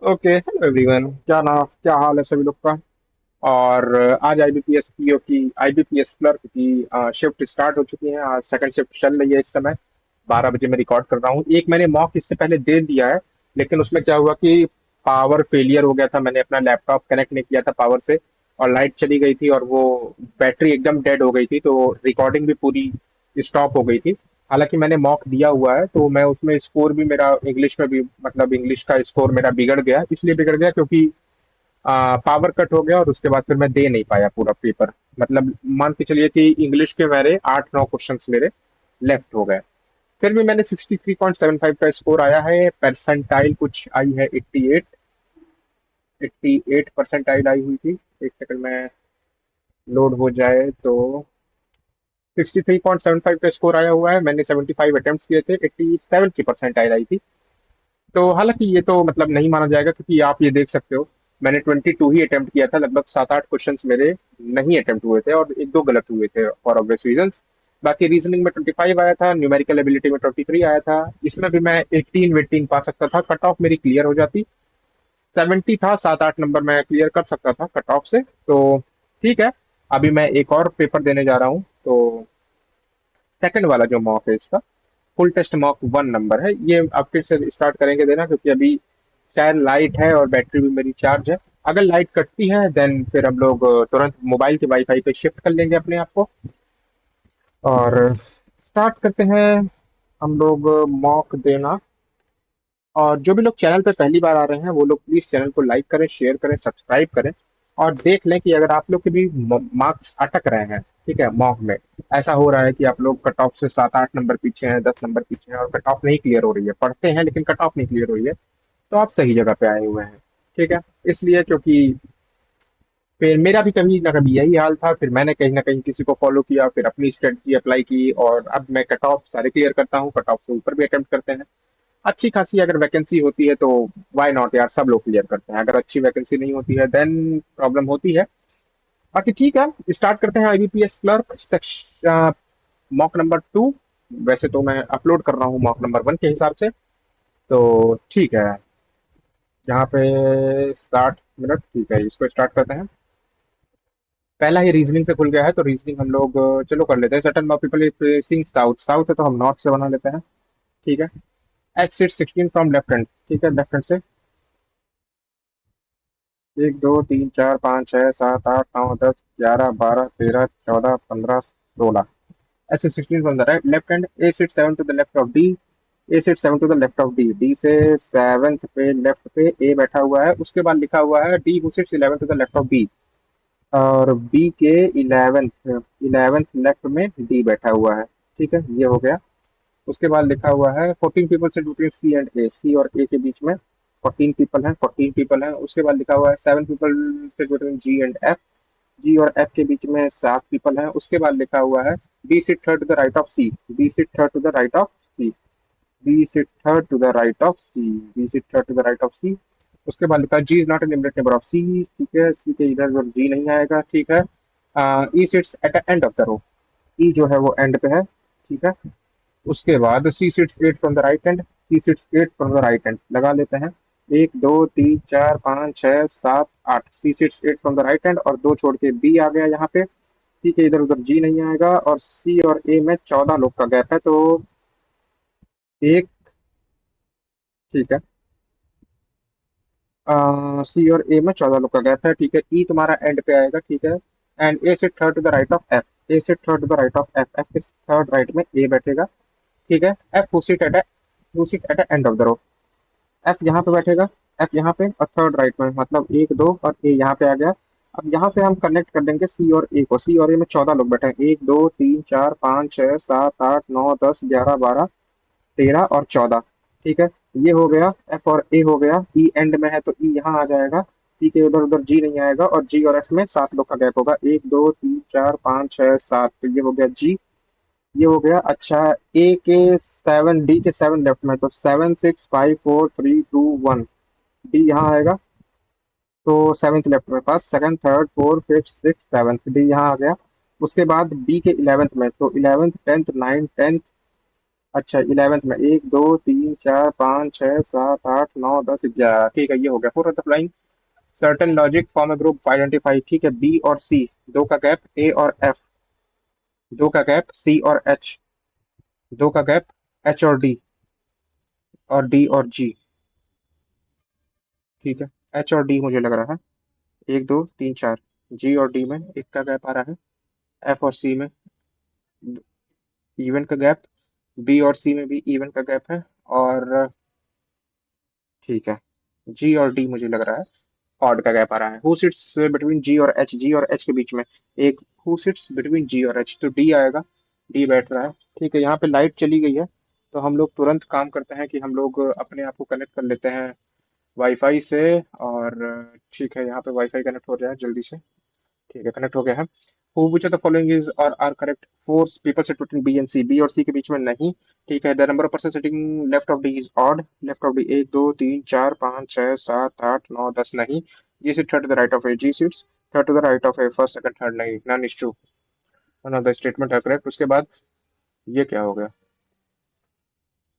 Okay, hello everyone. क्या हाल है सभी लोग का। और आज आईबीपीएस पीओ की आईबीपीएस क्लर्क की शिफ्ट स्टार्ट हो चुकी है। आज सेकंड शिफ्ट चल रही है। इस समय 12 बजे मैं रिकॉर्ड कर रहा हूँ। एक मैंने मॉक इससे पहले दे दिया है, लेकिन उसमें क्या हुआ कि पावर फेलियर हो गया था। मैंने अपना लैपटॉप कनेक्ट नहीं किया था पावर से, और लाइट चली गई थी, और वो बैटरी एकदम डेड हो गई थी, तो रिकॉर्डिंग भी पूरी स्टॉप हो गई थी। हालांकि मैंने मॉक दिया हुआ है, तो मैं उसमें स्कोर भी मेरा इंग्लिश में भी, मतलब इंग्लिश का स्कोर मेरा बिगड़ गया। इसलिए बिगड़ गया क्योंकि पावर कट हो गया, और उसके बाद फिर मैं दे नहीं पाया पूरा पेपर। मतलब मान के चलिए कि इंग्लिश के मेरे 8-9 क्वेश्चन मेरे लेफ्ट हो गए। फिर भी मैंने 63.75 का स्कोर आया है। परसेंटाइल कुछ आई है 88। 88 परसेंटाइल आई हुई थी। एक सेकंड में लोड हो जाए तो 63.75 का स्कोर आया हुआ है। मैंने 75 अटेम्प्ट किए थे, 87 की परसेंटाइल आई थी। तो हालांकि ये तो मतलब नहीं माना जाएगा, क्योंकि आप ये देख सकते हो मैंने 22 ही अटेम्प्ट किया था। लगभग 7-8 क्वेश्चन मेरे नहीं अटेम्प्ट हुए थे, और एक दो गलत हुए थे फॉर ऑब्वियस रीजंस। बाकी रीजनिंग में 25 आया था, न्यूमेरिकल एबिलिटी में 23 आया था। इसमें भी मैं 18-18 पा सकता था, कट ऑफ मेरी क्लियर हो जाती। 70 था, 7-8 नंबर मैं क्लियर कर सकता था कट ऑफ से। तो ठीक है। अभी मैं एक और पेपर देने जा रहा हूँ। तो सेकंड वाला जो मॉक है इसका फुल टेस्ट मॉक 1 नंबर है। ये अब फिर से स्टार्ट करेंगे देना, क्योंकि अभी शायद लाइट है और बैटरी भी मेरी चार्ज है। अगर लाइट कटती है देन फिर हम लोग तुरंत मोबाइल के वाईफाई पे शिफ्ट कर लेंगे अपने आप को, और स्टार्ट करते हैं हम लोग मॉक देना। और जो भी लोग चैनल पे पहली बार आ रहे हैं वो लोग प्लीज चैनल को लाइक करें, शेयर करें, सब्सक्राइब करें। और देख लें कि अगर आप लोग के भी मार्क्स अटक रहे हैं, ठीक है, मॉक में ऐसा हो रहा है कि आप लोग कट ऑफ से 7-8 नंबर पीछे हैं, 10 नंबर पीछे हैं, और कट ऑफ नहीं क्लियर हो रही है, पढ़ते हैं लेकिन कट ऑफ नहीं क्लियर हो रही है, तो आप सही जगह पे आए हुए हैं। ठीक है। इसलिए क्योंकि फिर मेरा भी कभी ना कभी यही हाल था, फिर मैंने कहीं ना कहीं किसी को फॉलो किया, फिर अपनी स्ट्रेटजी अप्लाई की, और अब मैं कट ऑफ सारे क्लियर करता हूँ, कट ऑफ से ऊपर भी अटेम्प्ट करते हैं। अच्छी खासी अगर वैकेंसी होती है तो वाई नॉट यार, सब लोग क्लियर करते हैं। अगर अच्छी वैकेंसी नहीं होती है देन प्रॉब्लम होती है। बाकी ठीक है, स्टार्ट करते हैं IBPS clerk section mock number 2। वैसे तो मैं अपलोड कर रहा हूँ मॉक नंबर 1 के हिसाब से, तो ठीक है। यहाँ पे 60 मिनट, ठीक है, इसको स्टार्ट करते हैं। पहला ही रीजनिंग से खुल गया है, तो रीजनिंग हम लोग चलो कर लेते हैं। Certain people facing south, south है तो हम नॉर्थ से बना लेते हैं। ठीक है। एक्सिट 16 फ्रॉम लेफ्ट हैंड, ठीक है, लेफ्ट हैंड से। 1 2 3 4 5 6 7 8 9 10 11 12 13 14 15 16, ऐसे 16 from the right left hand. A sit 7 to the left of D. A sit 7 to the left of D. D से सेवंथ पे लेफ्ट पे ए बैठा हुआ है। उसके बाद लिखा हुआ है D who sits 11 to the left of B. और बी के 11th 11th लेफ्ट में डी बैठा हुआ है। ठीक है, ये हो गया। उसके बाद लिखा हुआ है 14 पीपल से बिटवीन सी एंड ए, सी और ए के बीच में 14 पीपल हैं, 14 पीपल हैं। उसके बाद लिखा हुआ है 7 पीपल से बिटवीन जी एंड एफ, जी और एफ के बीच में 7 पीपल हैं। उसके बाद लिखा हुआ है B sit third to the right of C, B sit third to the right of C, B sit third to the right of C, B sit third to the right of C. उसके बाद लिखा है G is not an limited number of C, ठीक है, सी के इधर उधर जी नहीं आएगा, ठीक है। E sits at the end of the row, E जो है वो एंड पे है, ठीक है। उसके बाद C sits 8 from the right hand, C sits 8 from the right hand लगा लेते हैं। 1 2 3 4 5 6 7 8, C sits 8 from the right hand, और दो छोड़ के बी आ गया यहाँ पे। सी के इधर उधर जी नहीं आएगा, और सी और ए में 14 लोग का गैप है, तो एक, ठीक है। सी और ए में 14 लोग का गैप है, ठीक है। ई तुम्हारा एंड पे आएगा, ठीक है। And A sit third to the right of F, A sit third to the right of F, F के थर्ड राइट में ए बैठेगा, ठीक है। F who sit at end of the row, F यहाँ पे बैठेगा, एफ यहाँ पे, और थर्ड राइट में, मतलब 1 2 और ए यहाँ पे आ गया। अब यहाँ से हम कनेक्ट कर देंगे सी और ए को। सी और ए में 14 लोग बैठे हैं, 1 2 3 4 5 6 7 8 9 10 11 12 13 और 14, ठीक है। ये हो गया, एफ और ए हो गया। ई एंड में है तो ई यहाँ आ जाएगा, सी के उधर उधर जी नहीं आएगा, और जी और एफ में 7 लोग का गैप होगा, 1 2 3 4 5 6 7, तो ये हो गया जी, ये हो गया। अच्छा, ए के 7, डी के 7 लेफ्ट में, तो 7 6 5 4 3 2 1, डी यहाँ आएगा। तो सेवन्थ लेफ्ट में पास, second third fourth fifth six seventh, D यहाँ आ गया। उसके बाद बी के 11th में, तो 11th 10th 9th 10th अच्छा 11th में 1 2 3 4 5 6 7 8 9 10 11, ठीक है ये हो गया। For applying certain logic form a group identify, ठीक है बी और सी, दो का गैप ए और एफ, दो का गैप सी और एच, दो का गैप एच और डी और जी, ठीक है एच और डी मुझे लग रहा है 1 2 3 4, जी और डी में एक का गैप आ रहा है, एफ और सी में इवन का गैप, बी और सी में भी इवन का गैप है, और ठीक है जी और डी मुझे लग रहा है ऑड का गैप आ रहा है। हु सिट्स बिटवीन जी और एच, जी और एच के बीच में एक, हु सिट्स बिटवीन जी और एच, तो डी आएगा, डी बैठ रहा है। ठीक है यहाँ पे लाइट चली गई है, तो हम लोग तुरंत काम करते हैं कि हम लोग अपने आप को कनेक्ट कर लेते हैं वाईफाई से, और ठीक है यहाँ पे वाईफाई कनेक्ट हो जाए जल्दी से। ठीक है कनेक्ट हो गया है। Who which of the following is or are correct, four people sit between B and C, B और सी के बीच में नहीं। ठीक है the number of person sitting left of D is odd, left of D 1 2 3 4 5 6 7 8 9 10 नहीं। G sit third to the right of A, G sits third to the right of A, first second third नहीं, none is true, none of the statement are correct. उसके बाद ये क्या हो गया,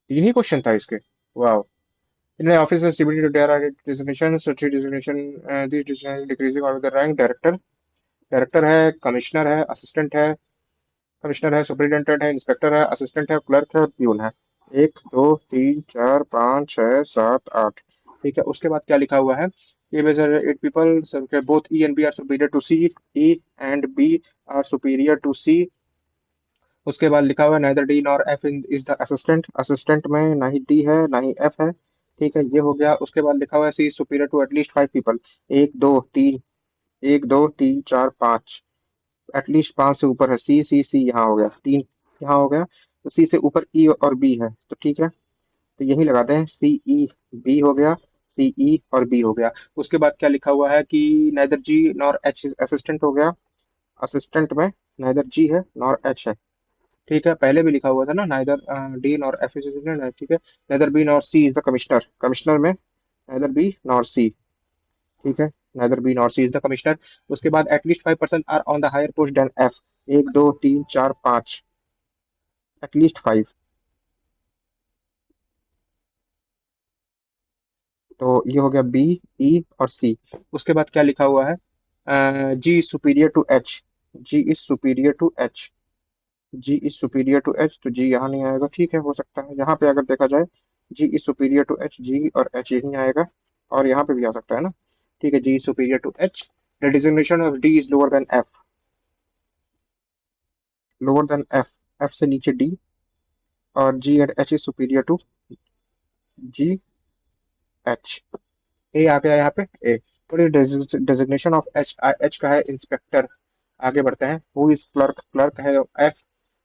तीन ही question था इसके। वाह। In an office CBT there are designations, such designation, these designation decreasing order the rank director, director है, कमिश्नर है, असिस्टेंट है, कमिश्नर है, सुपरिटेंडेंट है, इंस्पेक्टर है, असिस्टेंट है, क्लर्क है और प्यून है। 1 2 3 4 5 6 7 8, ठीक है उसके बाद क्या लिखा हुआ है, ये major eight people both E and B are superior to C, E and B are superior to C. उसके बाद लिखा हुआ है neither D nor F in is the assistant, assistant में ना ही डी है ना ही एफ है। ठीक है ये हो गया। उसके बाद लिखा हुआ है C is superior to at least 5 people, 1 2 3, 1 2 3 4 5, at least 5 से ऊपर है, सी सी सी यहाँ हो गया, तीन यहाँ हो गया, तो सी से ऊपर ई और बी है, तो ठीक है तो यही लगाते हैं सी ई बी हो गया, सी ई और बी हो गया। उसके बाद क्या लिखा हुआ है कि नाइदर जी नॉर एच असिस्टेंट हो गया, असिस्टेंट में नाइदर जी है नॉर एच है। ठीक है पहले भी लिखा हुआ था ना neither D nor F is, ठीक है neither B nor C is the commissioner, commissioner में नाइदर बी नॉर सी, ठीक है neither B nor C is the commissioner. उसके बाद at least 5% are on the higher post than F, 1 2 3 4 5, at least 5, तो ये हो गया बी ई और सी। उसके बाद क्या लिखा हुआ है, G superior to H, G is superior to H, G is superior to H, तो जी यहाँ नहीं आएगा, ठीक है हो सकता है यहाँ पे अगर देखा जाए जी इज सुपीरियर टू एच, जी और एच यही आएगा, और यहाँ पे भी आ सकता है ना। ठीक है G superior to H, the designation of D is lower than F, lower than F, F से नीचे डी, और G and H is superior to G H, A आ गया यहाँ पे ए। तो डेजिग्नेशन ऑफ एच, एच का है इंस्पेक्टर, आगे बढ़ते हैं। हु इज क्लर्क, क्लर्क है एफ,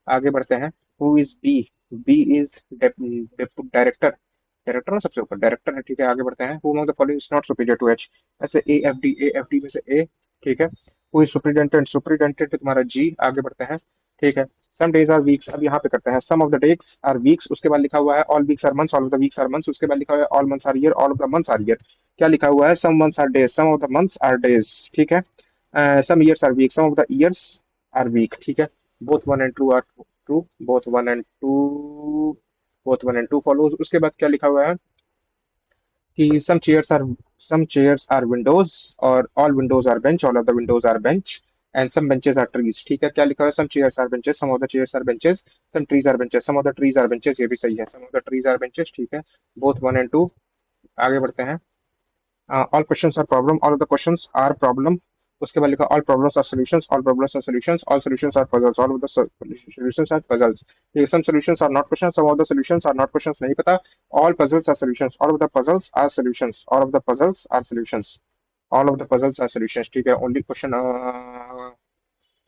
आगे बढ़ते हैं। Who is B, B is director, director ना सबसे ऊपर डायरेक्टर है, ठीक है आगे बढ़ते हैं। Who among the following is not superior to H, ऐसे A F D, A F D में से ए, ठीक है। हु इज सुपरिटेंडेंट, सुपरिटेंडेंट तुम्हारा जी, आगे बढ़ते हैं ठीक है। सम डेज आर वीक्स, अब यहाँ पे करते हैं some of the days are weeks, उसके बाद लिखा हुआ है all weeks are months, all of the weeks are months, उसके बाद लिखा हुआ है all months are year, all of the months are year. क्या लिखा हुआ है, some months are days, some of the months are days, ठीक है। Some years are week, some of the years are week, ठीक है। Both one and two are true, both one and two, both one and two follows. उसके बाद क्या लिखा हुआ है कि some chairs are windows, और all windows are bench, all of the windows are bench, and some benches are trees, ठीक है। क्या लिखा है, some chairs are benches, some of the chairs are benches, some trees are benches, some of the trees are benches, ये भी सही है, some of the trees are benches, ठीक है। both वन एंड टू, आगे बढ़ते हैं। All questions are problem, all of the questions are problem. उसके बाद लिखा all problems are solutions, all problems are solutions, all solutions are puzzles, all of the solutions are puzzles. ये some solutions are not questions, some of the solutions are not questions, नहीं पता। All puzzles are solutions, all of the puzzles are solutions, all of the puzzles are solutions, all of the puzzles are solutions, ठीक है। Only question,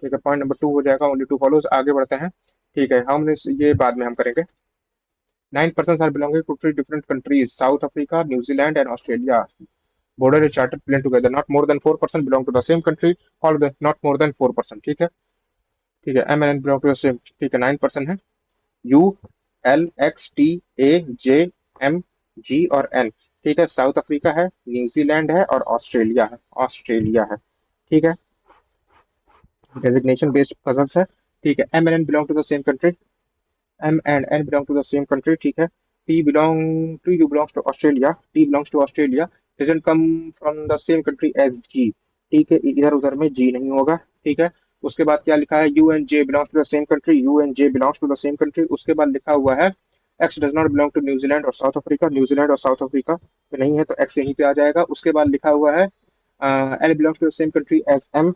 ठीक है point number 2 हो जाएगा, only two follows, आगे बढ़ते हैं। ठीक है हम ये बाद में हम करेंगे। 9 persons are belonging to three different countries, South Africa, New Zealand and Australia. Border a chartered plane together. Not more than 4% belong to the same country. All the not more than 4%. ठीक है ठीक है। M N belong to the same, ठीक है 9% है। U L X T A J M G और N, ठीक है। साउथ अफ्रीका है, न्यूजीलैंड है और ऑस्ट्रेलिया है, ऑस्ट्रेलिया है, ठीक है। डेजिग्नेशन बेस्ड पजल्स है, ठीक है। M N belong to the same country, M and N belong to the same country, ठीक है. T belongs to Australia. T belongs to Australia. Doesn't come from the same country as G. ठीक है, इधर उधर में G नहीं होगा. ठीक है. उसके बाद क्या लिखा है? U and J belongs to the same country. U and J belongs to the same country. उसके बाद लिखा हुआ है X does not belong to New Zealand और साउथ अफ्रीका. न्यूजीलैंड और साउथ अफ्रीका में नहीं है, तो X यहीं पे आ जाएगा. उसके बाद लिखा हुआ है L belongs to the same country as M.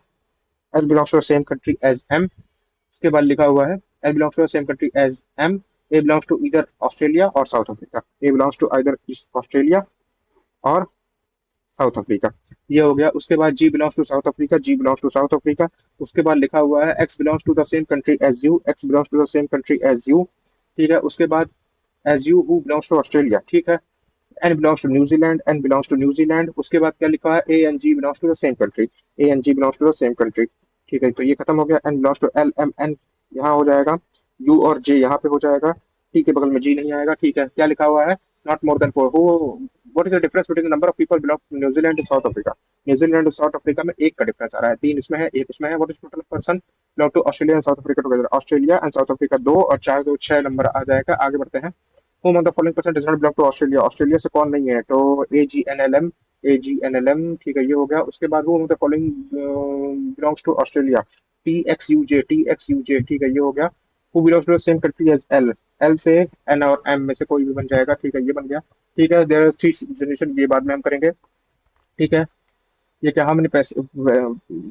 L belongs to the same country as M. उसके बाद लिखा हुआ है A belongs to the same country as M. A belongs to either Australia और South Africa. A belongs to either Australia और South Africa. ये हो गया. उसके बाद G belongs to South Africa. G belongs to South Africa. उसके बाद लिखा हुआ है X belongs to the same country as you. X belongs to the same country as you. ठीक है. उसके बाद as you who belongs to Australia. ठीक है. N belongs to New Zealand. N belongs to New Zealand. उसके बाद क्या लिखा है? A and G belongs to the same country. A and G belongs to the same country. ठीक है, तो ये खत्म हो गया. N belongs to L M N यहाँ हो जाएगा. U और J यहाँ पे हो जाएगा. ठीक है, बगल में G नहीं आएगा. ठीक है, क्या लिखा हुआ है? Not more than four. What is the difference between the number of people belong to New Zealand और साउथ अफ्रीका? न्यूजीलैंड और साउथ अफ्रीका में एक का डिफरेंस आ रहा है. तीन इसमें है, एक उसमें है. What is total person belong to Australia and South Africa together? Australia and South Africa दो और चार, दो छह नंबर आ जाएगा. आगे बढ़ते हैं. Whom of the following person does not belong to Australia. Australia से कौन नहीं है? तो AGNLM. AGNLM. ठीक है, ये हो गया. उसके बाद whom of the following belongs to Australia. TXUJ. TXUJ. ठीक है, ये हो गया. Who belongs to the same country as L. L से N और M में से कोई भी बन जाएगा. ठीक है, ये बन गया. ठीक है, देयर आर थ्री जनरेशन, ये बाद में हम करेंगे. ठीक है. ये क्या हमने पैसे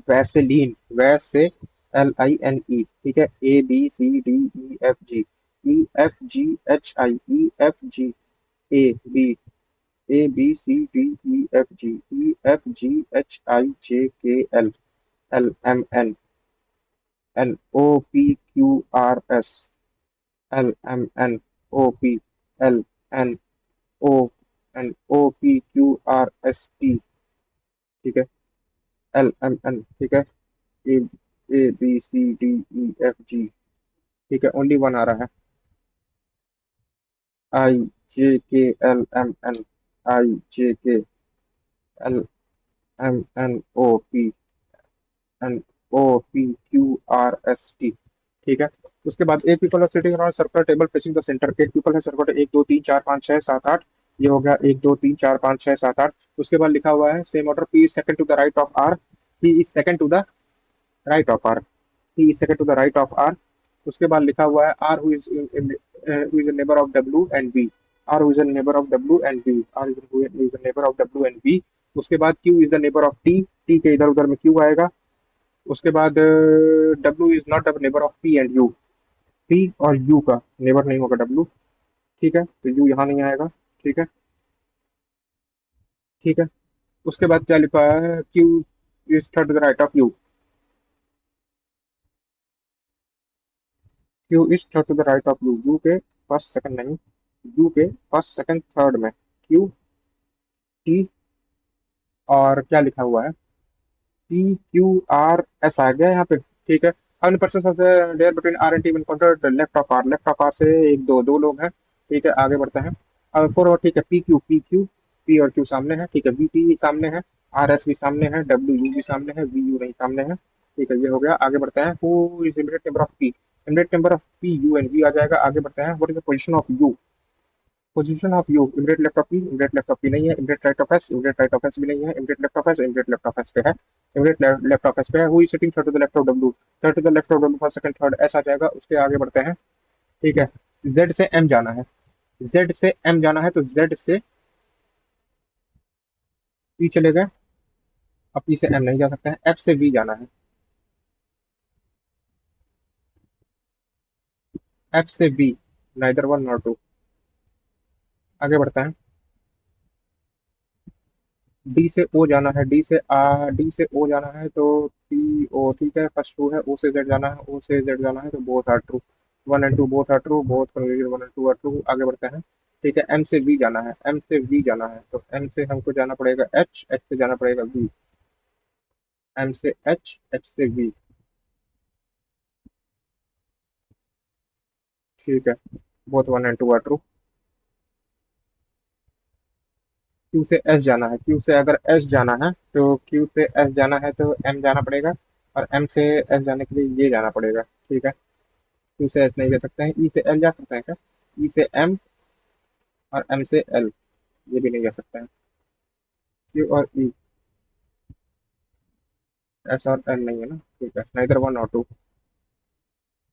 वैसेलीन, वैसे LINE. ठीक है. ABCDEFG EFGHI LMNOPQRS LMNOPQRST. ठीक है. LMN. ठीक है. ABCDEFG. ठीक है, ओनली वन आ रहा है. IJKLMNIJKLMNOPQRST. ठीक है. उसके बाद एक people of sitting around circular table facing the centre. एक पीपल है सर्कुलर, एक दो तीन चार पाँच छह सात आठ. ये हो गया. एक दो तीन चार पाँच छह सात आठ. उसके बाद लिखा हुआ है same order. P is second to the right of R. P is second to the right of R. P is second to the right of R. उसके बाद लिखा हुआ है R who is a neighbor of W and B. R who is a neighbor of W and B. R who is a neighbor of W and B. उसके बाद Q is the neighbor of T. T के इधर उधर में Q आएगा. उसके बाद W is not the neighbor of P and U. P और U का नेबर नहीं होगा W. ठीक है, तो U यहाँ नहीं आएगा. ठीक है. ठीक है. उसके बाद क्या लिखा है? Q is third to the right of U. Q is third to the right of U. U के फर्स्ट सेकंड नहीं, U के फर्स्ट सेकंड थर्ड में Q T. और क्या लिखा हुआ है? PQRS आ गया यहाँ पे. ठीक है. हमने person there between R and T encounter left of R. Left of R से एक दो दो लोग हैं. ठीक है, आगे बढ़ते हैं. अब फोर और. ठीक है. PQ P और Q सामने है. ठीक है. VT भी सामने है. RS भी सामने है. WU भी सामने है. VU नहीं सामने है. ठीक है, ये हो गया. आगे बढ़ते हैं. Who is immediate number of P? Immediate number of P U and V आ जाएगा. आगे बढ़ते हैं. What is the position of U? Position of you. Immediate left of P. Immediate left of P नहीं है. Immediate right of S. Immediate right of S भी नहीं है. Immediate left of S. Immediate left of S पे है. Immediate left of S पे है. Who is sitting third to the left of W? Third to the left of W first second third S आ जाएगा. उसके आगे बढ़ते हैं. ठीक है. Z से M जाना है. Z से M जाना है, तो Z से P चले गए. अब P से M नहीं जा सकते हैं. F से V जाना है. F से V, neither one not two. आगे बढ़ते हैं. डी से ओ जाना है. डी से ओ जाना है, तो पी ओ. ठीक है, फर्स्ट टू है. ओ से जेड जाना है. ओ से जेड जाना है, तो both are true. One and two both are true. Both conclusion one and two are true. आगे बढ़ते हैं. ठीक है. एम से वी जाना है. एम से वी जाना है, तो एम से हमको जाना पड़ेगा एच. एच से जाना पड़ेगा वी. एम से एच, एच से वी. ठीक है, both one and two are true. Q से एस जाना है. क्यू से अगर एस जाना है, तो क्यू से एस जाना है तो एम जाना पड़ेगा. और एम से एस जाने के लिए ये जाना पड़ेगा. ठीक है. Q से S नहीं ले सकते हैं, E से L जा सकते हैं क्या? E से M और M से L, ये भी नहीं जा सकते हैं। Q और E, S और L नहीं है ना, ठीक है, नाइदर वन और टू।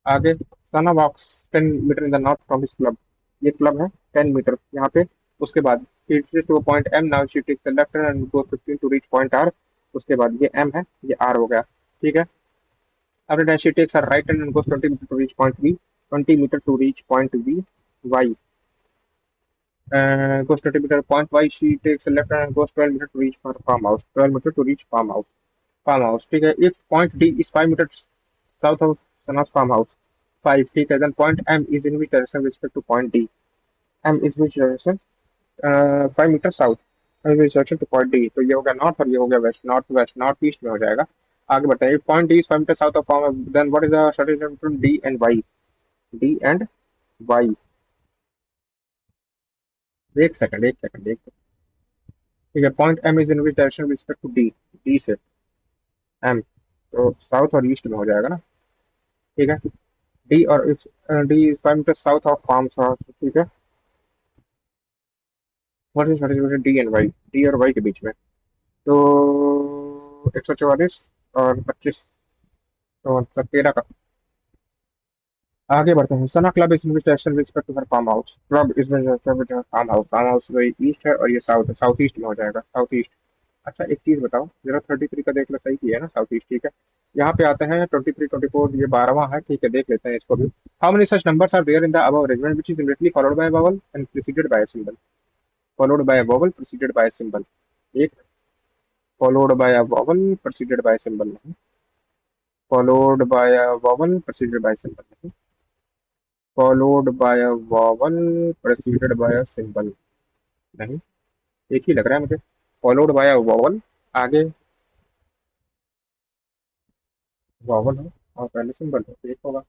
आगे, Sana walks 10 metre in the north from his club, ये क्लब है 10 मीटर यहाँ पे। उसके बाद to point M, now she take the left and go 15 to reach point R. उसके बाद ये एम है, ये आर हो गया, ठीक है। After that she takes her right hand and goes 20 metre to reach point B, 20 metre to reach point B Y. Goes 20 meter point y, she takes a left hand and goes 12 meter to reach her farmhouse, 12 meter to reach farmhouse, farmhouse, ठीक है। if point D is 5 meters south of Sana's farmhouse, 5, ठीक है, then point M is in which direction with respect to point D? M is which direction? 5 metre south, which direction to point D, तो ये हो गया north और ये हो गया west, north west, north east में हो जाएगा। आगे बढ़ते हैं, point D is 5 metre south of farm, then what is the shortest between D and Y? D and Y, एक सेकंड, ठीक है। Point M is in which direction with respect to D? D से M, तो south और east में हो जाएगा ना, ठीक है। डी और D is 5 metre south of farm, ठीक है। What is D and Y? D और वाई के बीच में, तो 144 और 25, तो मतलब 13 का। आगे बढ़ते हैं, सना club is direction with respect to her farm house, club is farm house, farm house वही ईस्ट है और ये साउथ है, साउथ ईस्ट में हो जाएगा, साउथ ईस्ट। अच्छा एक चीज बताओ जरा, 33 का देख लो, सही किया है ना, साउथ ईस्ट, ठीक है। यहाँ पे आते हैं 23, 24, ये 12वां है, ठीक है, देख लेते हैं इसको भी। How many such numbers are there in the above arrangement which is immediately followed by vowel and preceded by symbol? Followed by vowel preceded by symbol, एक, followed by vowel preceded by symbol नहीं, followed by vowel preceded by symbol नहीं, followed by vowel preceded by symbol नहीं, एक ही लग रहा है मुझे, फॉलोड बाय वोवेल, आगे वोवेल हो और पहले सिंबल हो, एक होगा,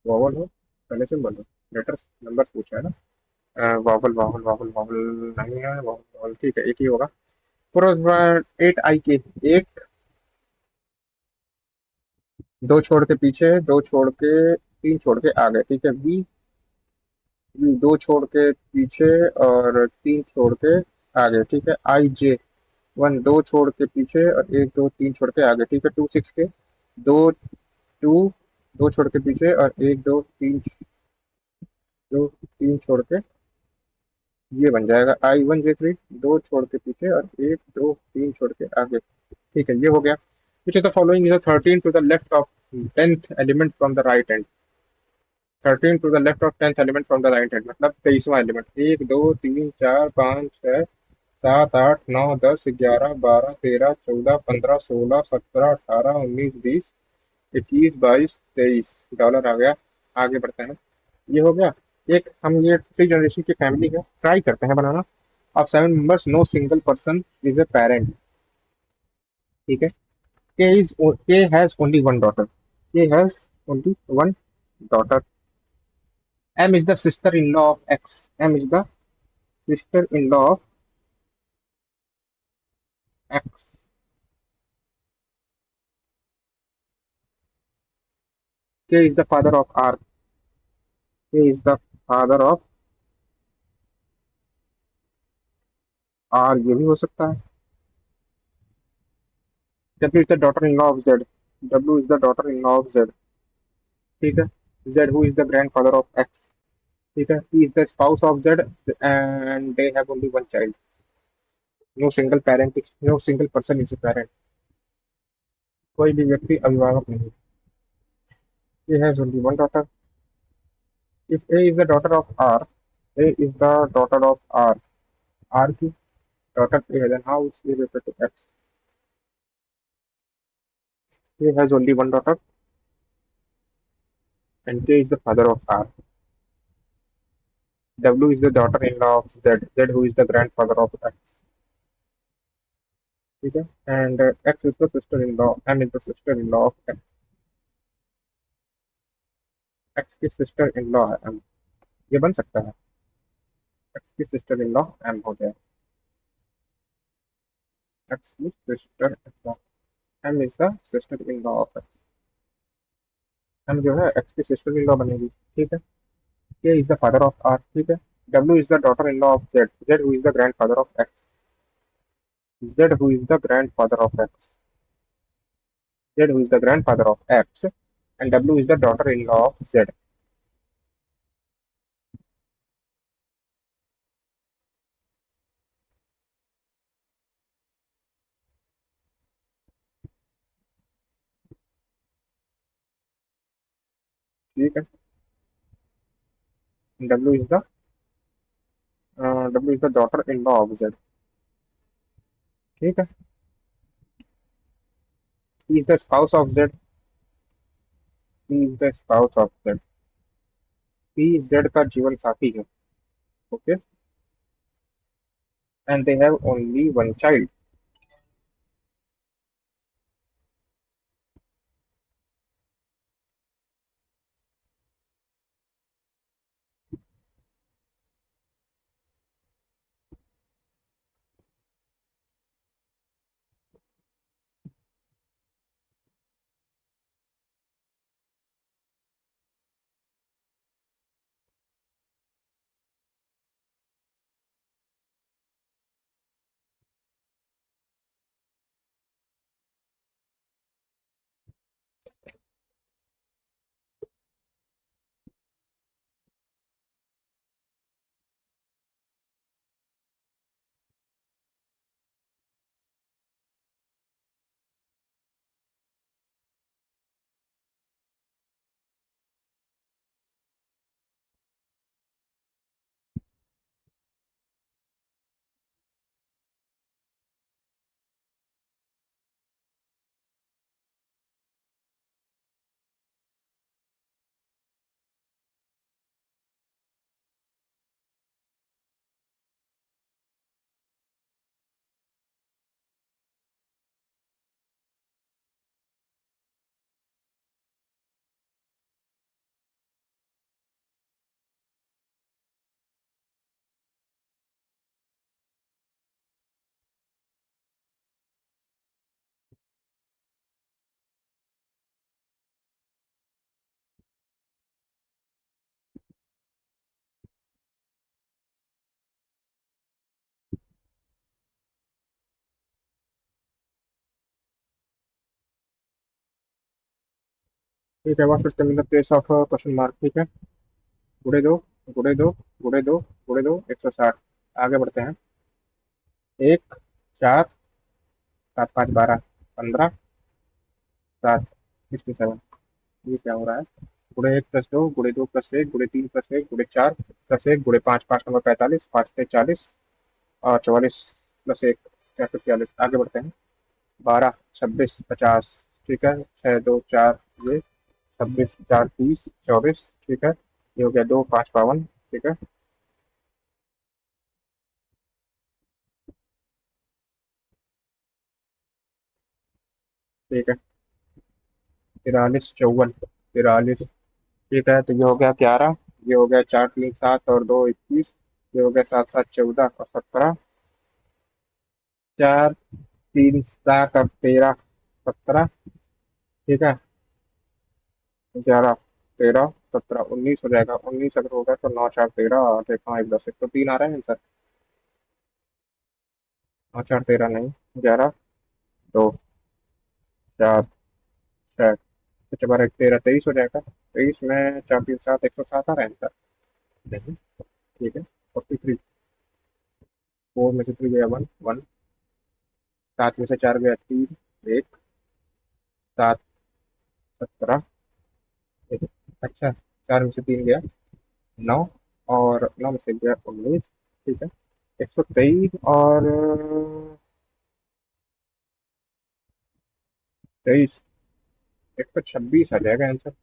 वॉवल हो पहले सिंबल हो, लेटर्स नंबर पूछा है ना, वॉवल वॉवल वॉवल वॉवल नहीं है, वॉवल वॉवल, ठीक है, एक ही होगा। पूरा 8 आई के, एक, दो छोड़ के पीछे, दो छोड़ के, तीन छोड़ के आगे, ठीक है। वी, दो छोड़ के पीछे और तीन छोड़ के आगे, ठीक है। आई जे, वन, दो छोड़ के पीछे और एक, दो, तीन छोड़ के आगे, ठीक है। 2 6 के, दो, टू, दो छोड़ के पीछे और एक, दो, तीन, दो, तीन छोड़ के, ये बन जाएगा I1J3, दो छोड़ के पीछे और एक, दो, तीन छोड़ के आगे, ठीक है, ये हो गया। Which of the following is 13 to the left of 10th element from the right hand? 13 to the left of 10th element from the right hand मतलब 23वां एलिमेंट, एक, दो, तीन, चार, पाँच, छः, सात, आठ, नौ, 10, 11, 12, 13, 14, 15, 16, 17, 18, 19, 20, 21, 22, 23 डॉलर आ गया। आगे बढ़ते हैं, ये हो गया। एक हम ये थ्री जनरेशन की फैमिली है, ट्राई करते हैं बनाना। Of 7 members no single person is a parent, ठीक है। K has only one daughter, K has only one daughter. M is the sister in law of X, M is the sister in law of X. K is the father of R, K is the father of R, ये भी हो सकता है। W is the daughter in law of Z, W is the daughter in law of Z, ठीक है। Z who is the grand father of X, ठीक है। He is the spouse of Z and they have only one child. No single parent, no single person is a parent, कोई भी व्यक्ति अभिभावक नहीं। he has only one daughter. If A is the daughter of R, A is the daughter of R, R की daughter A है, then how is A related to X? A has only one daughter and K is the father of R. W is the daughter-in-law of Z, Z who is the grandfather of X, ठीक है। And X is the sister-in-law, M is the sister-in-law of X, X की sister-in-law है M, ये बन सकता है, X की sister-in-law M हो जाए, X की sister-in-law, M is the sister-in-law of X, M जो है एक्स की सिस्टर इन लॉ बनेगी, ठीक है। K is the father of R, ठीक है। W is the daughter in law of Z, Z who is the grand father of X, Z who is the grand father of X, Z who is the grand father of X and W is the daughter in law of Z. ठीक है। W is the W is the daughter in law of Z, ठीक है। He is the spouse of Z, he is the spouse of Z, he Z का जीवन साथी है, okay. And they have only one child. ठीक है, what is the place of question mark, ठीक है। गुड़े दो, गुड़े दो, गुड़े दो, गुड़े दो, 160। आगे बढ़ते हैं। एक, चार, सात पाँच 12, 15, सात, 67। ये क्या हो रहा है? गुड़े एक प्लस दो, गुड़े दो प्लस एक, गुड़े तीन प्लस एक, गुड़े चार प्लस एक, गुड़े पाँच, पाँच नंबर 45, पाँच से 40 और 44 प्लस एक, 46। आगे बढ़ते हैं। 12, 26, 50, ठीक है। छः दो चार, ये 26 चार 30, 24, ठीक है। ये हो गया दो पाँच 52, ठीक है। ठीक है। 43 54, 43, ठीक है। तो ये हो गया 11, ये हो गया चार तीन 7 और दो 21, ये हो गया 7 7 14 और 17, चार तीन 7 और 13 17, ठीक है। 11 13 17 19 हो जाएगा, 19 अगर होगा तो 9 4 13 और देखो एक 10, एक तो तीन आ रहा है आंसर। 9 4 13 नहीं, 11 दो चार छः, अच्छा बारह एक 13 23 हो जाएगा। 23 में चार तीन 7 107 आ रहा है आंसर। नहीं, ठीक है। 43, फोर में से थ्री गया वन वन, सात में से चार गया तीन, एक, सात 17, ठीक है। अच्छा, चार में से तीन गया नौ, और नौ में से गया 19, ठीक है। 123 और 23, 126 आ जाएगा आंसर।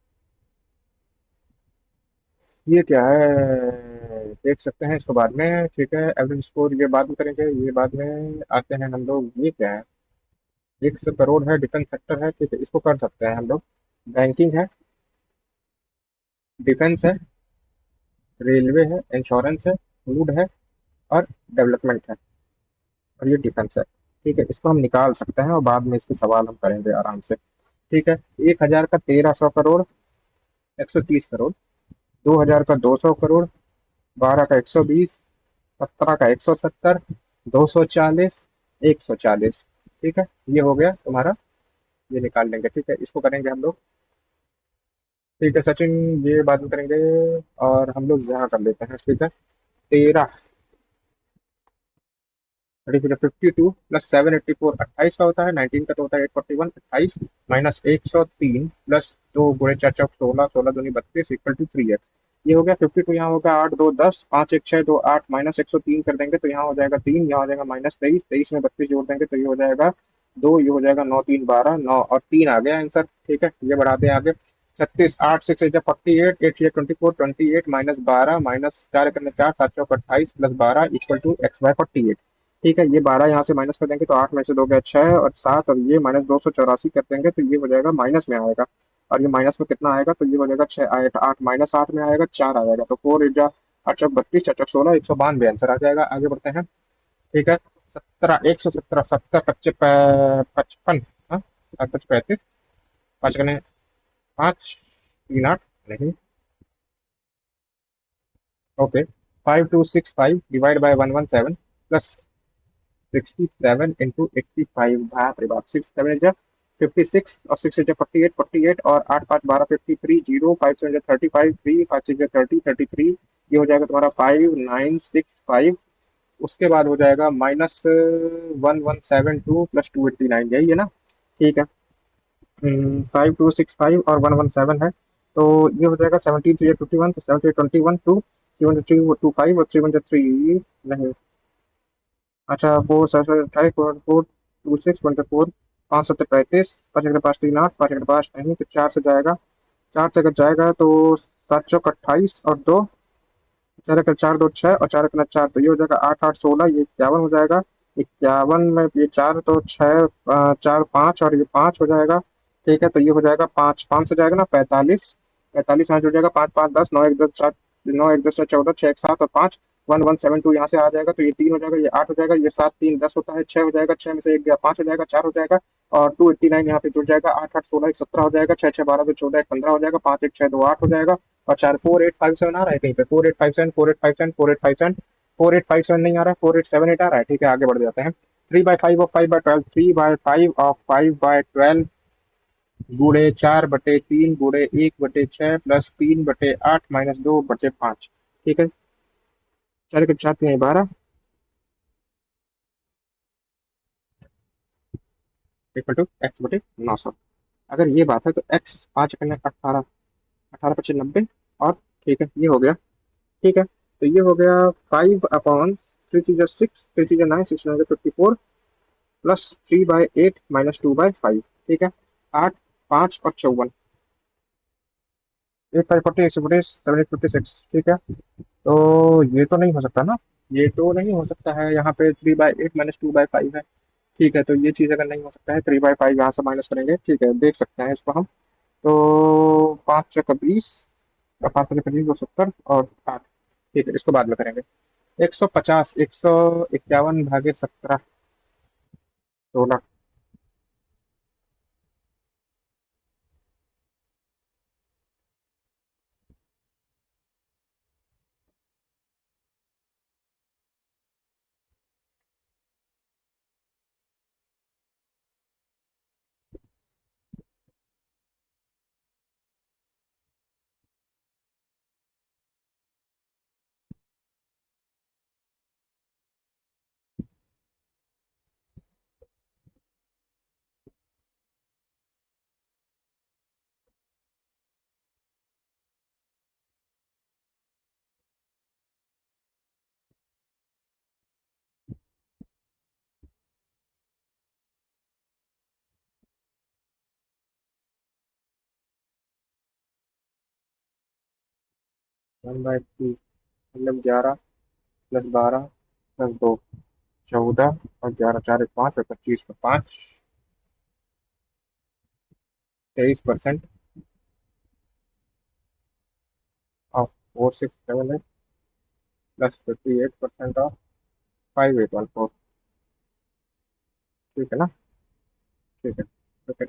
ये क्या है, देख सकते हैं इसको बाद में, ठीक है। एवरेज स्कोर ये बाद में करेंगे, ये बाद में आते हैं हम लोग। ये क्या है, 100 करोड़ है, डिफेंस सेक्टर है, ठीक है, इसको कर सकते हैं हम लोग। बैंकिंग है, डिफेंस है, रेलवे है, इंश्योरेंस है, फूड है और डेवलपमेंट है, और ये डिफेंस है, ठीक है। इसको हम निकाल सकते हैं और बाद में इसके सवाल हम करेंगे आराम से, ठीक है। 1000 का 1300 करोड़, 130 करोड़, 2000 का 200 करोड़, 12 का 120, 17 का 170, 240, 140। ठीक है, ये हो गया तुम्हारा, ये निकाल लेंगे। ठीक है, इसको करेंगे हम लोग। ठीक है सचिन, ये बाद में करेंगे। और हम लोग यहाँ कर लेते हैं। ठीक है, 13, 52 + 784, 28 का होता है। 19 का तो होता है 841, 28 -103 प्लस 2 × 4 = 16, 16 दूनी 32 = 3x। ये हो गया 52। यहाँ होगा 8 2 10, 5 1 6 2 8, -103 कर देंगे तो यहाँ हो जाएगा 3, यहाँ हो जाएगा -23, 23 में 32 जोड़ देंगे तो ये हो जाएगा 2, ये हो जाएगा 9 3 12, 9 और 3 आ गया आंसर। ठीक है, ये बढ़ाते हैं आगे। 36, 8 6 8 48, 8 6 24, 28 -12 -4 करने 4, 7 चौक 28 +12 = x/48। ठीक है, ये 12 यहाँ से माइनस कर देंगे तो 8 में से 2 गया 6 और 7, और ये -284 कर देंगे तो ये हो जाएगा माइनस में आएगा। और ये माइनस में कितना आएगा तो ये हो जाएगा 6 8 8 -8 में आएगा 4 आ जाएगा, तो 4 इजा 8 चौक 32, 4 चौक 16, 192 आंसर आ जाएगा। आगे बढ़ते हैं। ठीक है, 17, 117, 70 25 55, हाँ 7 5 35, 5 गने 5 3 8, नहीं, ओके। 5265 डिवाइड बाय 117 प्लस 67 × 85, बाप रे बाप, 6 7 56 और 6 48, 48 और 8 5 12 53, 0 5 7 35, 3 5 6 30, 33। ये हो जाएगा तुम्हारा 5965। उसके बाद हो जाएगा -1172 + 289, यही है ना। ठीक है, 5265 और 117 है, तो ये हो जाएगा 17 3 51, तो 7 21 2, 3 1 3 2 5 और 3 1 3, नहीं, अच्छा 4 7 5 4 4 2 6 1 4, 5 7 35, 5 1 5 3 8, 5 1 5 नहीं, तो 4 से जाएगा। 4 से अगर जाएगा तो 7 चौक 28 और 2, 4 1 4 2 6 और 4 1 4, तो ये हो जाएगा 8 8 16, ये 51 हो जाएगा। 51 में ये 4 तो 6, 4 5 और ये 5 हो जाएगा। ठीक है, तो ये हो जाएगा 5 5 से जाएगा ना 45, 45 यहाँ जुड़ जाएगा, 5 5 10, 9 1 10 4, 9 1 10 14, 6 1 7 और 5, 1172 यहाँ से आ जाएगा तो ये 3 हो जाएगा, ये 8 हो जाएगा, ये 7 3 10 होता है, 6 हो जाएगा, 6 में से 1 गया 5 हो जाएगा, 4 हो जाएगा। और 289 यहाँ पे जुड़ जाएगा, 8 8 16 1 17 हो जाएगा, 6 6 12 2 14 1 15 हो जाएगा, 5 1 6 2 8 हो जाएगा। और 4 4857 आ रहा है कहीं पे, 4857 4857 4857, 4857 नहीं आ रहा है, 4878 आ रहा है। ठीक है, आगे बढ़ जाते हैं। 3/5 ऑफ 5/12, 3/5 ऑफ 5/12 गुड़े 4/3 गुड़े 1/6 प्लस 3/8 -2/5। ठीक है, 4 के 4 3 12 = x/900। अगर ये बात है तो x 5 करने 18, 18 25 90, और ठीक है, ये हो गया। ठीक है, तो ये हो गया 5/3 × 6, 3 9 6 9 54 प्लस 3/8 -2/5। ठीक है, 8 5 और 54, 8 5 40, 140, 7 8 56। ठीक है, तो ये तो नहीं हो सकता ना, ये तो नहीं हो सकता है, यहाँ पे 3/8 -2/5 है। ठीक है, तो ये चीज़ अगर नहीं हो सकता है, 3/5 यहाँ से माइनस करेंगे। ठीक है, देख सकते हैं इसको हम। तो 5 × 20 और 5 × 25 270 और 8। ठीक है, इसको बाद में करेंगे। 150, 151/17, 16। 1/3 मतलब 11 + 12 + 2, 14 और 11, 4 1 5 और 25 का 5, 23% ऑफ 4678 प्लस 58% ऑफ 5814। ठीक है ना। ठीक है, ओके।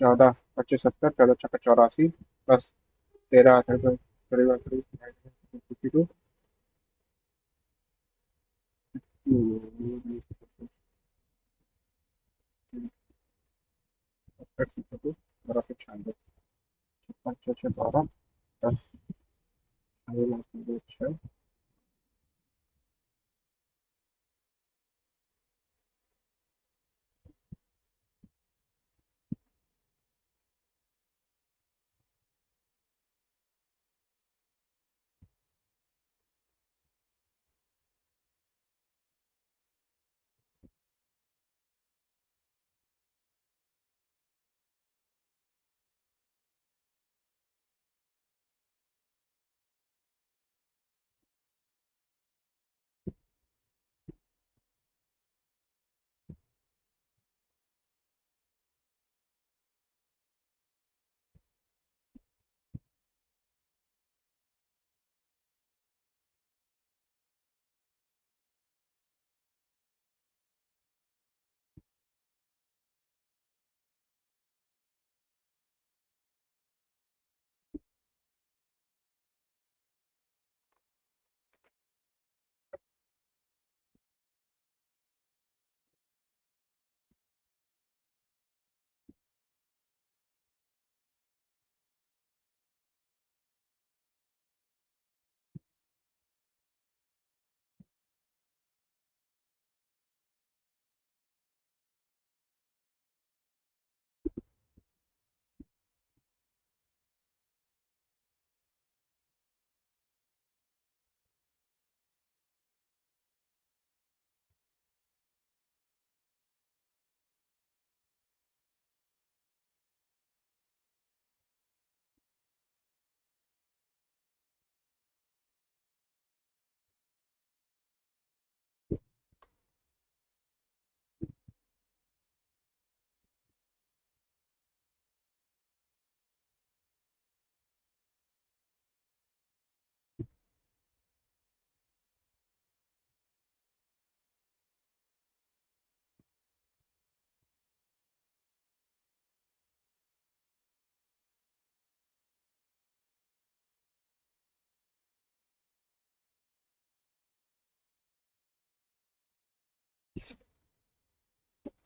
14 25 70 14 छक्का 84 प्लस 13 52 12 फिर 96 छप्पन 6 6 12 10 6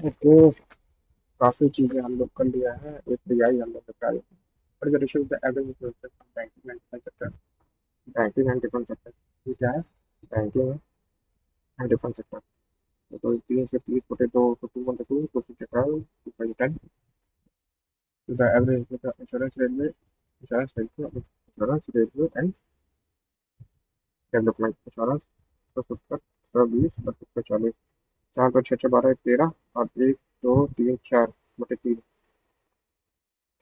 तो काफी चीजें हम लोग कर लिया है एक तैयारी हम लोग बता देते हैं और the ratio of the average influencer from banking and different sector banking and different sector ये क्या है बैंकिंग एंड डिफरेंट सेक्टर तो तीन से प्लीज पुट तो two one two two fifty five two five ten the average of the insurance railway insurance railway and development insurance तो 70 20 40 चार दो छः छः 12 13 और एक दो तीन चार बटे तीन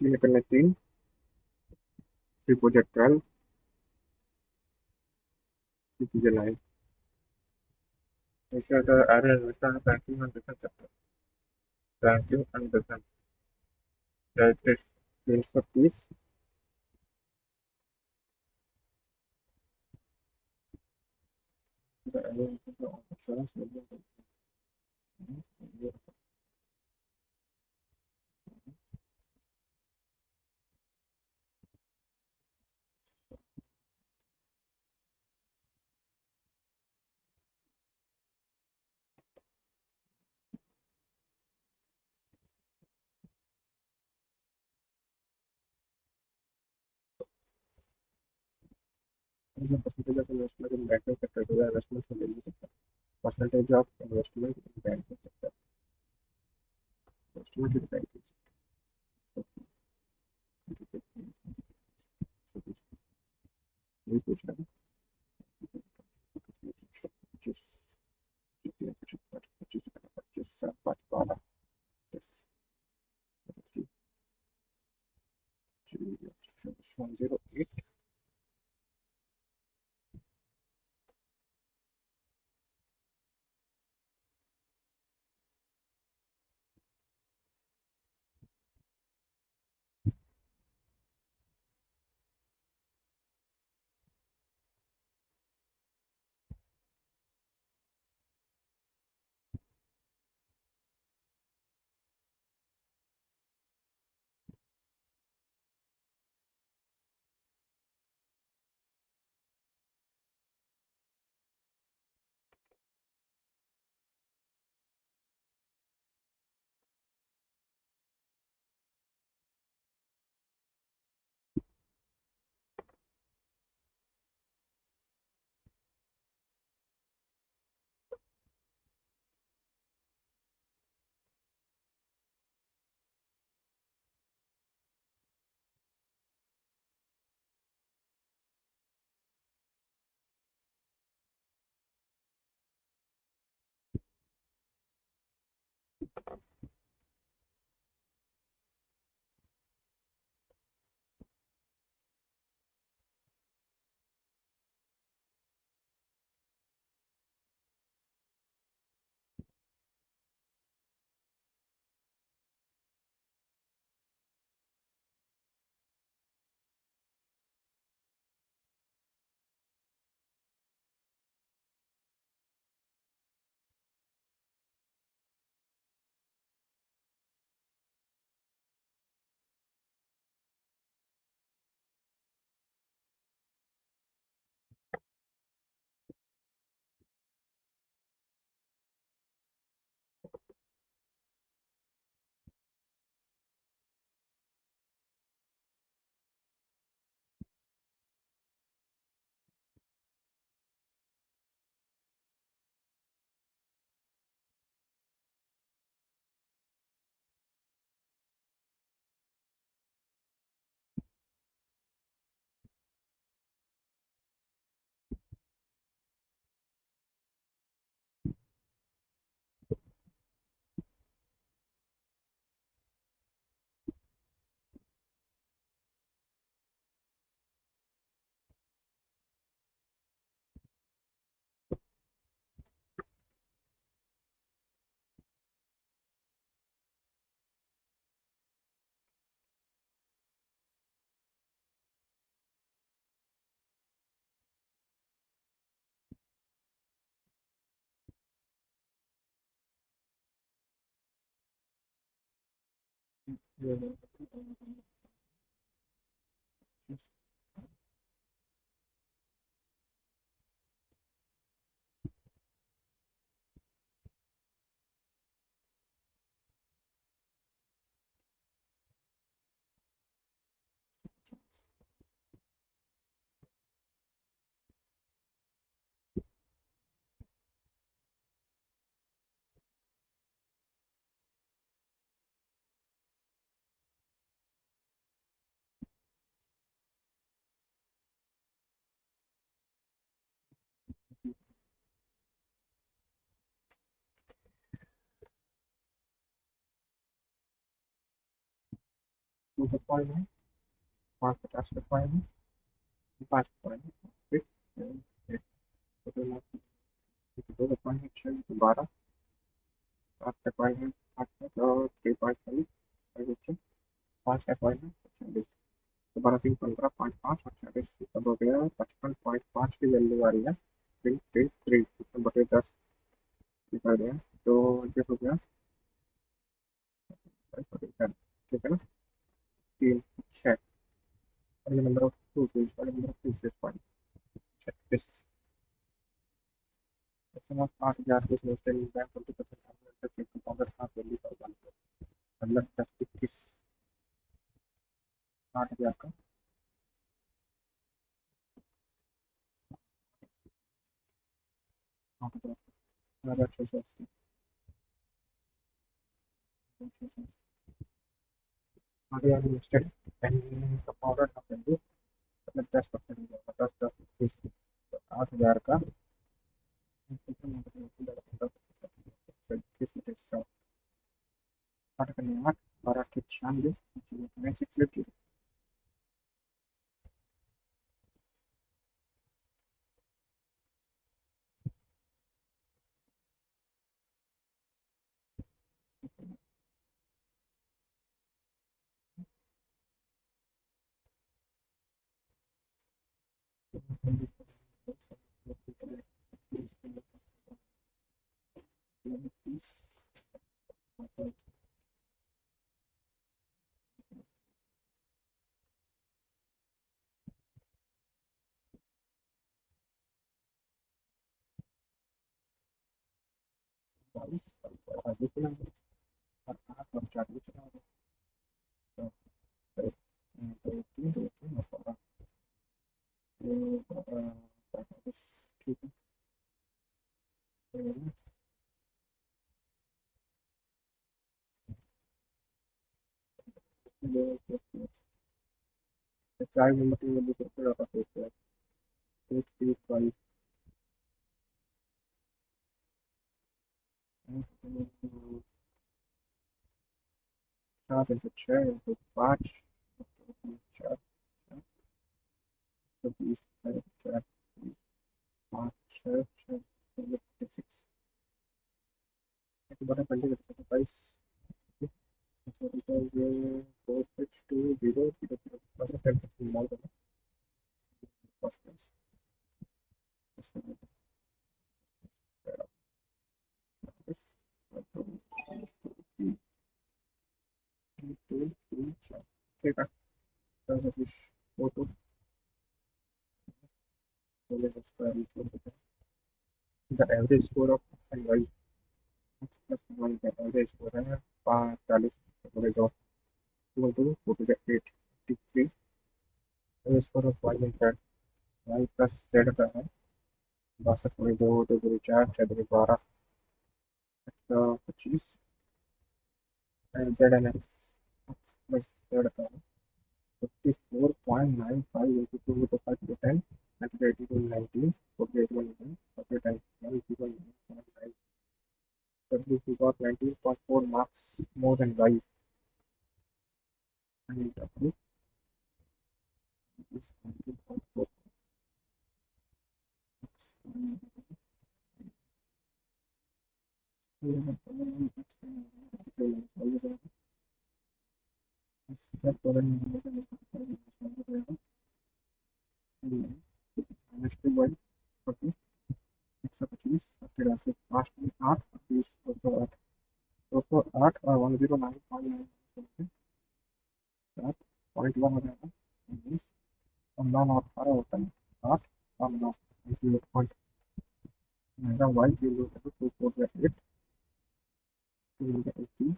तीन करने तीन थ्री प्रोजेक्ट 12 थ्री चीजें लाइन ऐसे होता है एरर होता है banking and business sector banking and business directed 330 the average of insurance percentage of investment in banking sector to the investment in the sector percentage of investment in banking sector investment in banking sector पूछ रहा है 25 25 5 12 108 to का point है, 550 का point है, 5 point है, फिर दो का पॉइंट है, 6 12, 7 का पॉइंट है, 8 और 3 5 5 का पॉइंट है, 40, तो 12 3 15, 5 5 और 40 तब हो गया 55.5 की वैल्यू आ रही है। फिर 3 बटे 10 निकल गया, तो ये हो गया 5 बटे 10, ठीक है ना। 3 6, और ये नंबर ऑफ टू तो इसका नंबर ऑफ टू 6.36, इसमें 8,000 के समझते हैं बैंक 20% कंपाउंडर हाफ वैल्यू का वन, मतलब 10 21, 8,000 का 8,680, 8,000 invested and compounder half value, मतलब 10% हो जाएगा, 10 10 21, 8,000 का 8 और 8 96, मैं 6 आगे चला गया, और 8 और 4 चला गया, तो तो 3 2 3 और 12, तो 45, ठीक है, तो ये 4 नंबर की वैल्यू करके वापस देते हैं, 8 3 5, 7 6 5, 4 20 4 5 6 6 56, बड़ा पहले करते हैं 22, ये 4 6 2 0 0 0, मतलब 10 माल करना फर्स्ट, ठीक है, फोटो the average score of and Y plus one का एवरेज स्कोर है 45, दो two forty eight 53, average score of Y and Z, Y plus Z का है 62 2 2 4 6 2 12, 25, Z N X plus Z का है 54.95 into 2 to the 5 to 10, and 80 to 19, 48 1 48 and 1 equal 9.9. W he got 19.4 marks more than Y, and W is 19.4. Next one 125, फिर ऐसे 8 20 208, 208 और 109.9 one हो जाएगा, 19 और 9 और 18 होता है 8 और 9 0 mega Y 0.24 2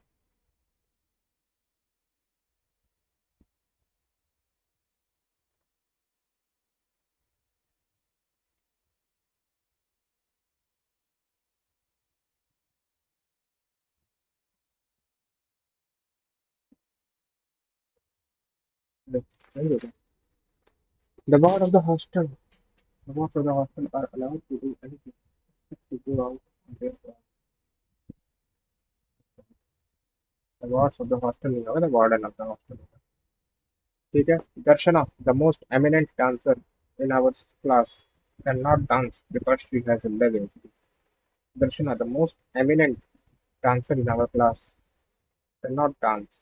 The board of the hostel. The boards of the hostel are allowed to do anything except to go out on their own. The boards of the hostel होगा the warden of the hostel होगा. ठीक है. Darshana, the most eminent dancer in our class, cannot dance because she has a leg injury. Darshana, the most eminent dancer in our class, cannot dance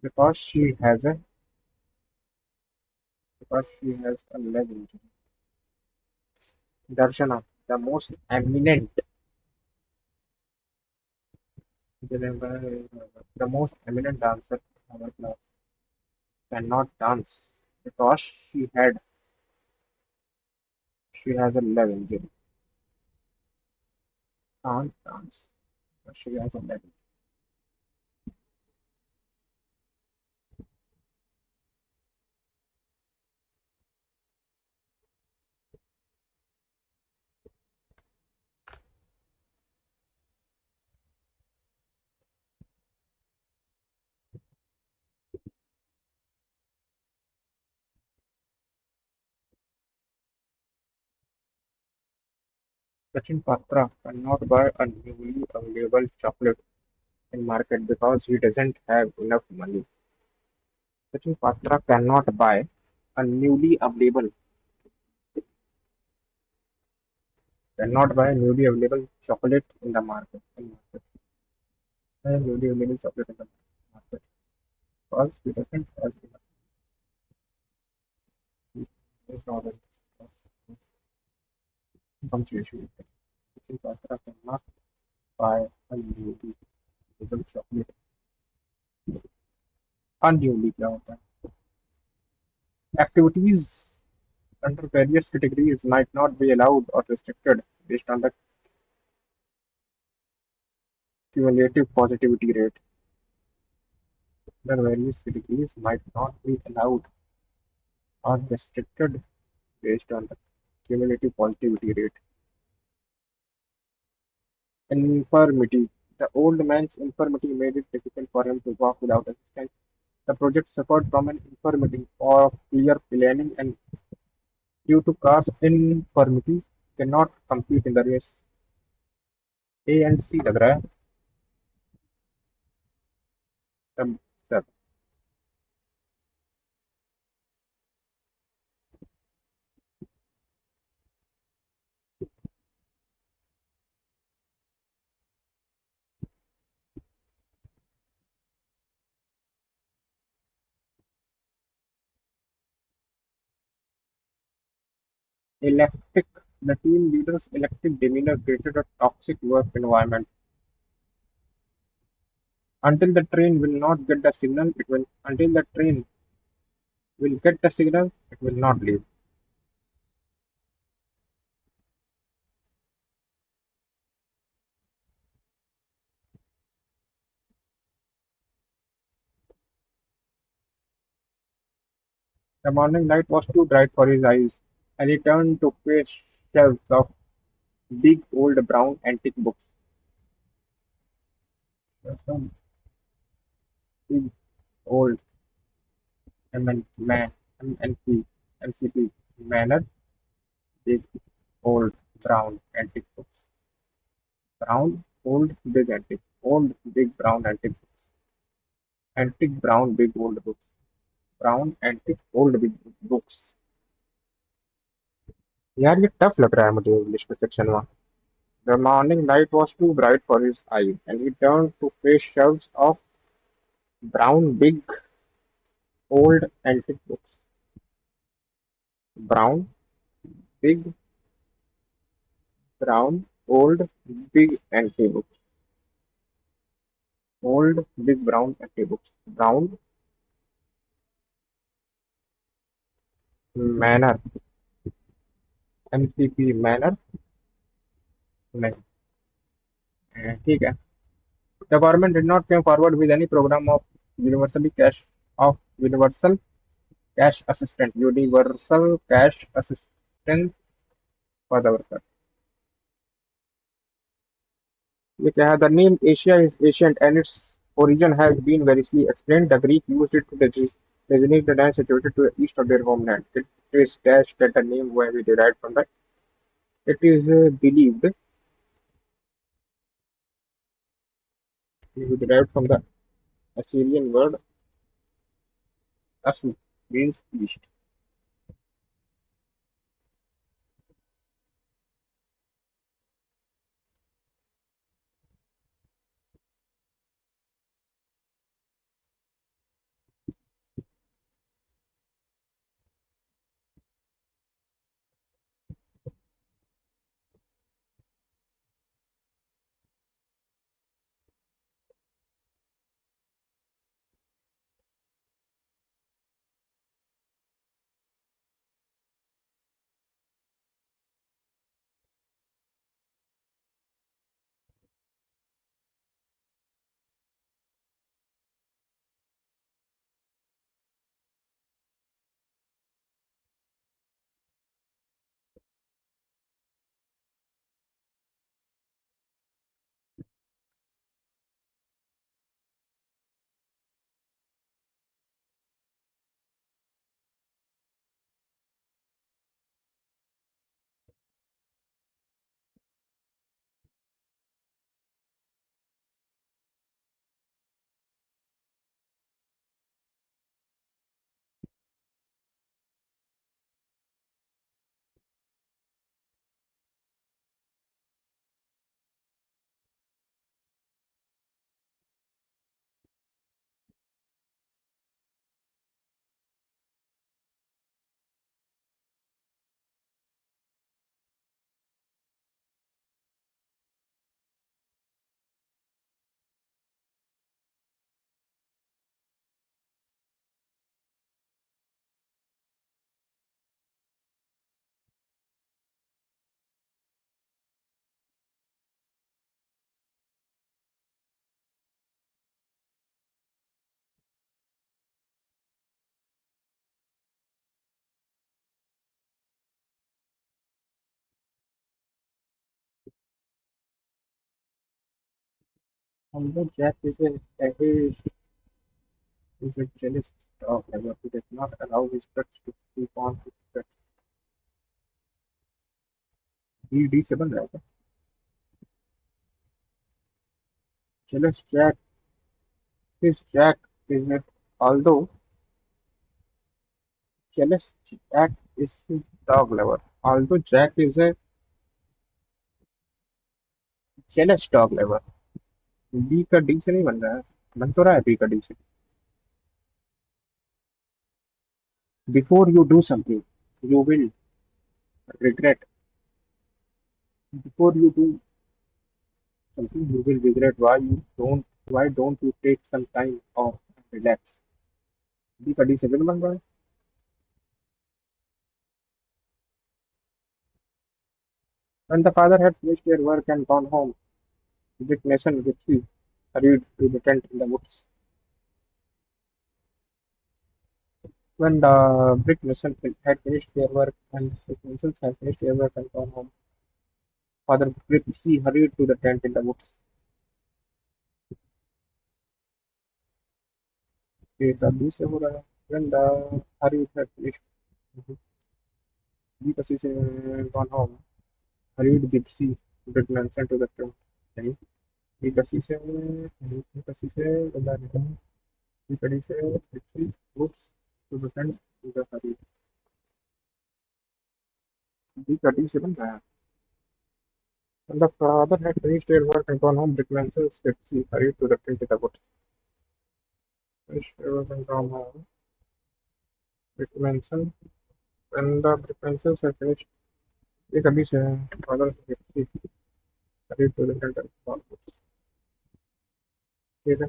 because she has a leg injury. Darshana, the most eminent, the most eminent dancer in our class, cannot dance because she has a leg injury. Can't dance because she has a leg injury. Sachin Patra cannot buy a newly available chocolate in market because he doesn't have enough money. Sachin Patra cannot buy a newly available chocolate in the market. Newly available chocolate in the market because he doesn't have enough. It's not a punctuation. Sachin Patra cannot buy a newly available chocolate. Unduly क्या होता है? Activities under various categories might not be allowed or restricted based on the cumulative positivity rate. The various categories might not be allowed or restricted based on the cumulative positivity rate. Infirmity. The old man's infirmity made it difficult for him to walk without assistance. The project suffered from an infirmity of clear planning and due to Carr's infirmity cannot compete in the race. A and C लग रहा है. सब सब electric. The team leader's electric demeanor created a toxic work environment. Until the train will not get the signal, it will until the train will get the signal, it will not leave. The morning light was too bright for his eyes, and he turned to face shelves of big old brown antique books. Some big old MN, man, MNP, MCP manner, big old brown antique books. Brown, old, big antique. Old, big brown antique. Antique brown big old books. Brown antique old big books. यार ये tough लग रहा है मुझे English में section में. The morning light was too bright for his eyes, and he turned to face shelves of brown big old antique books. Brown big brown old big antique books. Old big brown antique books. Brown manner, MCP manner नहीं। ठीक है। The government did not came forward with any programme of universally cash of universal cash assistant, universal cash assistant for the worker. ये क्या है? The name Asia is ancient and it's origin has been variously explained. The Greek used it to designate the land situated to the east of their homeland. It is dash that the name where we derived from that. It is believed we derived from the Assyrian word asu, means east. Although Jack is a jealous dog, however, he does not allow his pets to keep on his pets. BD से बन रहा था। Jealous Jack, his Jack is a, although jealous Jack is his dog lover. Although Jack is a jealous dog lover. B का D से नहीं बन रहा है। बन तो रहा है बी का डी से। Before you do something, you will regret. Before you do something, you will regret why don't you take some time off and relax. B का डी से बन रहा है। When the father had finished their work and gone home, Dick Mason with he hurried to the tent in the woods. When the brick mason had finished their work and the masons had finished their work and gone home, Father Brick hurried to the tent in the woods. ये तभी से हो रहा है। When the hurried had finished, Gypsy से gone home, hurried Gypsy Brick Manson to the tent. नहीं, Gypsy से बंदा निकला, Gypsy से Gypsy woods to the tent in the hurry. Gypsy से बन रहा है। When the father had finished their work and gone home, Brick Manson's Gypsy hurried to the tent in the woods. Finished their work and gone home, Brick Manson when the preferences are finished, एक अभी से father hurried to the tent and gone. ठीक है।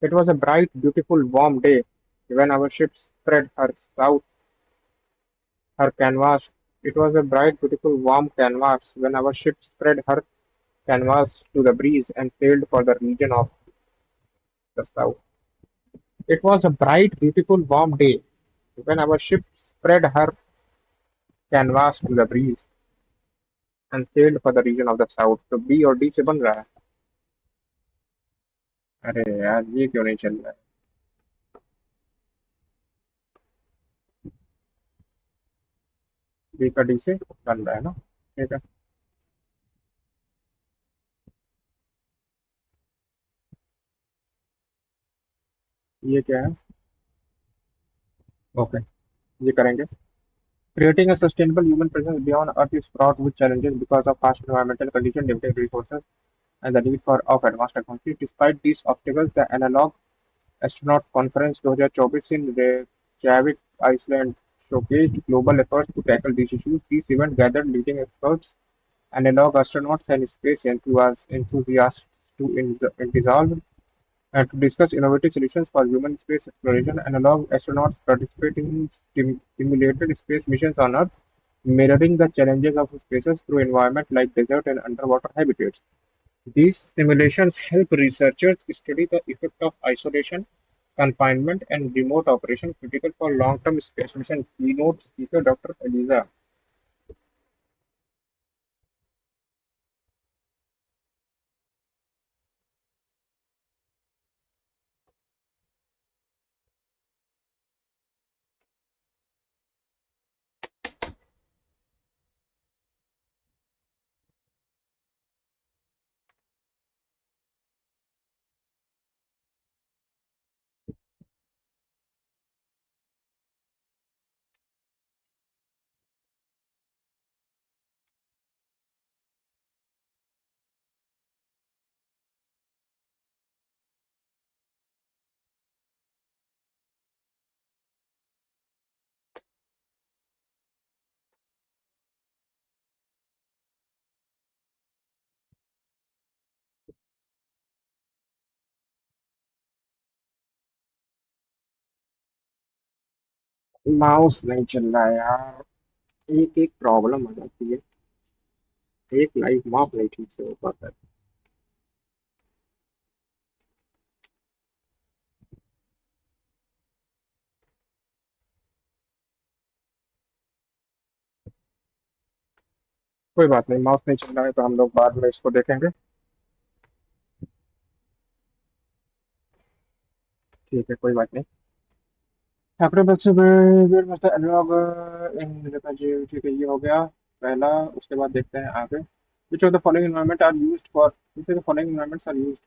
It was a bright, beautiful, warm day when our ships spread her canvas. It was a bright, beautiful, warm canvas when our ship spread her canvas to the breeze and sailed for the region of the south. It was a bright, beautiful, warm day when our ship spread her canvas to the breeze and sailed for the region of the south. तो B और D से बन रहा है। अरे यार ये क्यों नहीं चल रहा है। बी का डी से बन रहा है ना। ठीक है। ये क्या है। ओके। ये करेंगे। Creating a sustainable human presence beyond Earth is fraught with challenges because of harsh environmental conditions, limited resources, and the need for of advanced technology. Despite these obstacles, the analog astronaut conference 2024 in Reykjavik, Iceland, showcased global efforts to tackle these issues. This event gathered leading experts, analog astronauts, and space enthusiasts to dissolve and to discuss innovative solutions for human space exploration. Analog astronauts participate in simulated space missions on Earth, mirroring the challenges of spaces through environments like desert and underwater habitats. These simulations help researchers study the effect of isolation, confinement, and remote operation critical for long-term space mission. Keynote speaker Dr. Eliza mouse नहीं चल रहा है यार। एक एक problem आ जाती है। एक लाइव माप नहीं ठीक से हो पाता है। कोई बात नहीं, माउस नहीं चल रहा है तो हम लोग बाद में इसको देखेंगे। ठीक है, कोई बात नहीं। अपने बच्चे में मतलब एनालॉग इन देखा जी। ठीक है, ये हो गया पहला। उसके बाद देखते हैं आगे। Which of the following environment are used for which of the following environments are used.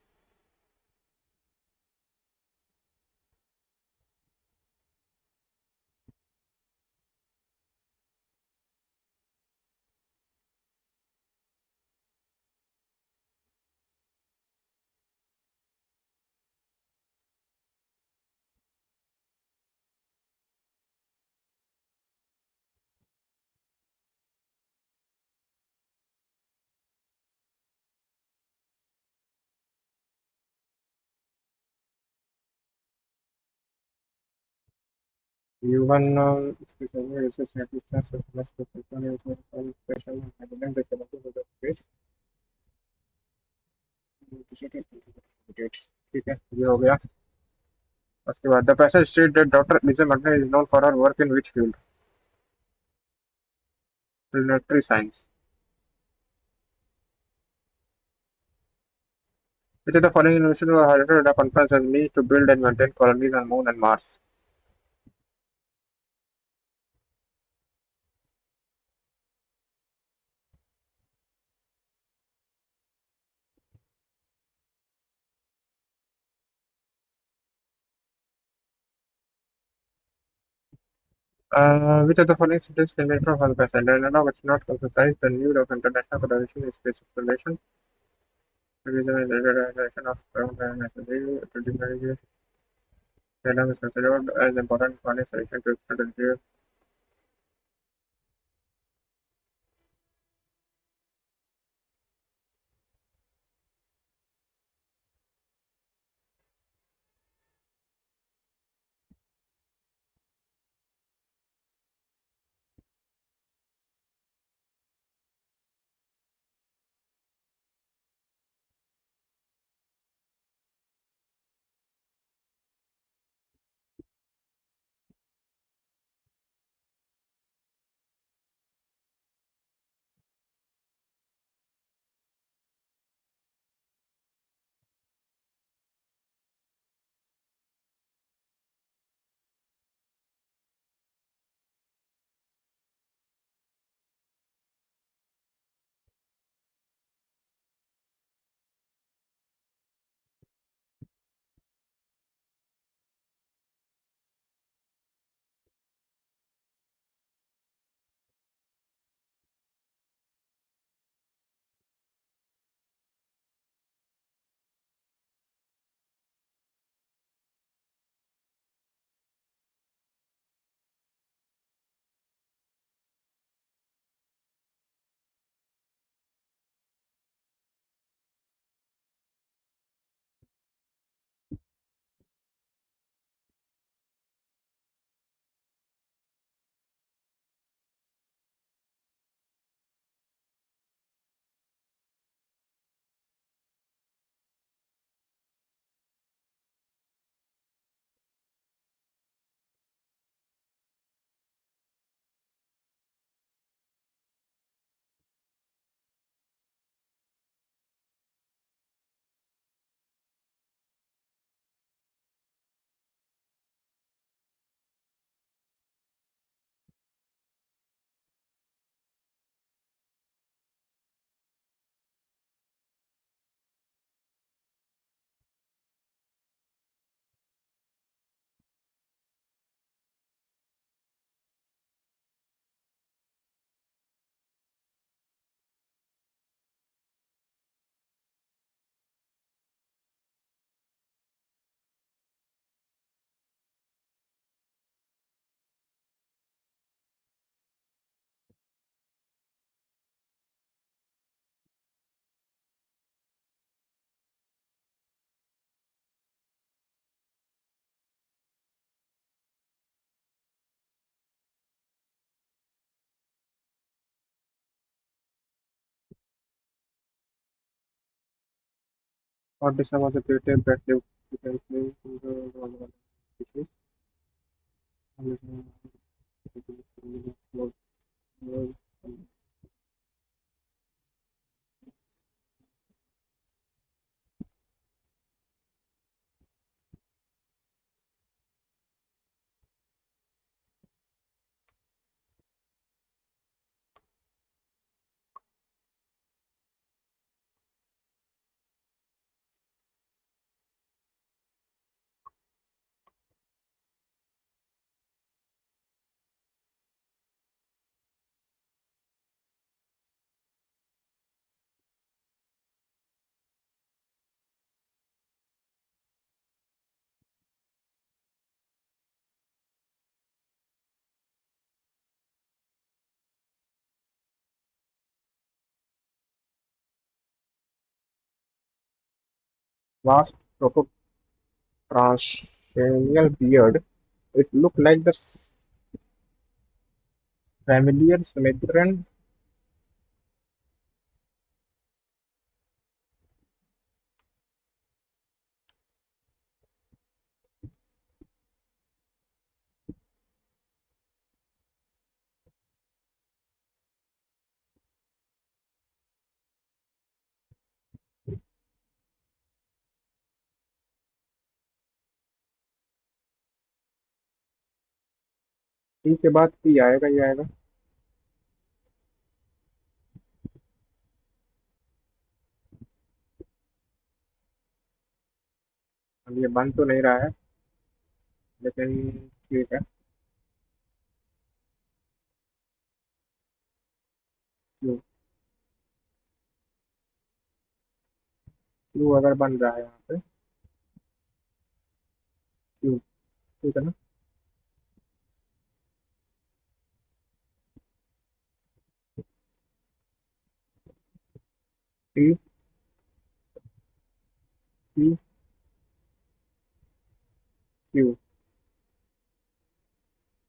Human special research network special handling the challenges of the space. ठीक है, ये हो गया। उसके बाद the passage state that doctor Eliza Merton is known for her work in which field. Planetary science. Which of the following innovations were highlighted at a conference as means to build and maintain colonies on Moon and Mars? Which of the following suggests the nature of Holocaust? And Leonardo which not emphasize the need of international collaboration in space exploration. The reason is the realization of necessary to develop freedom is considered as important for any solution to expand the और disturb was created that they vast transcranial beard. It looked like the familiar Sumerian. T के बाद P आएगा ही आएगा। अब ये बन तो नहीं रहा है, लेकिन ठीक है। क्यू क्यू अगर बन रहा है यहाँ पे, क्यू ठीक है ना। टी पी क्यू,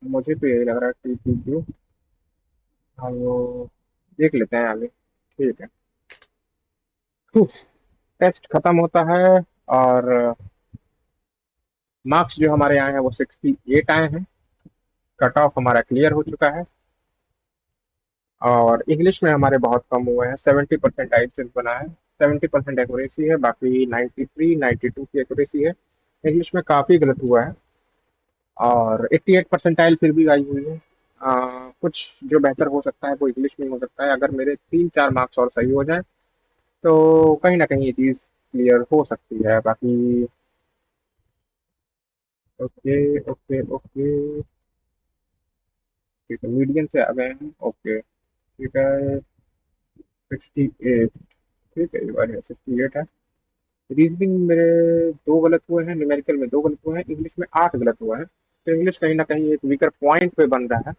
मुझे तो यही लग रहा है टी पी क्यू। हम वो देख लेते हैं आगे, ठीक है। टेस्ट खत्म होता है और मार्क्स जो हमारे आए हैं वो 68 आए हैं। कट ऑफ हमारा क्लियर हो चुका है। और इंग्लिश में हमारे बहुत कम हुए हैं, 70% सिर्फ बना है। 70% एक्यूरेसी है, बाकी 93 92 की एक्यूरेसी है। इंग्लिश में काफ़ी गलत हुआ है। और 88 फिर भी आई हुई है। कुछ जो बेहतर हो सकता है वो इंग्लिश में हो सकता है। अगर मेरे 3 4 मार्क्स और सही हो जाए तो कहीं ना कहीं ये चीज़ क्लियर हो सकती है। बाकी ओके ओके ओके, ठीक है, मीडियम से आ गए हैं। ओके ठीक है। 68, ठीक है, ये बार 68 है। रीजनिंग मेरे 2 गलत हुए हैं, न्यूमेरिकल में 2 गलत हुए हैं, इंग्लिश में 8 गलत हुआ है। तो इंग्लिश कहीं ना कहीं एक वीकर पॉइंट पे बन रहा है।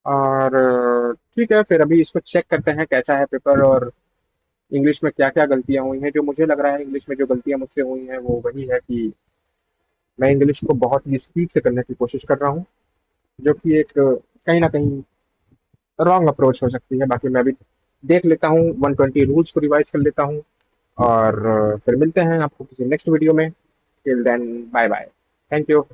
और ठीक है, फिर अभी इसको चेक करते हैं कैसा है पेपर, और इंग्लिश में क्या क्या गलतियां हुई हैं। जो मुझे लग रहा है इंग्लिश में जो गलतियां मुझसे हुई हैं वो वही है कि मैं इंग्लिश को बहुत ही स्पीड से करने की कोशिश कर रहा हूँ, जो कि एक कहीं ना कहीं रॉन्ग अप्रोच हो सकती है। बाकी मैं अभी देख लेता हूँ, 120 रूल्स को रिवाइज कर लेता हूँ। और फिर मिलते हैं आपको किसी नेक्स्ट वीडियो में। Till then bye bye, thank you.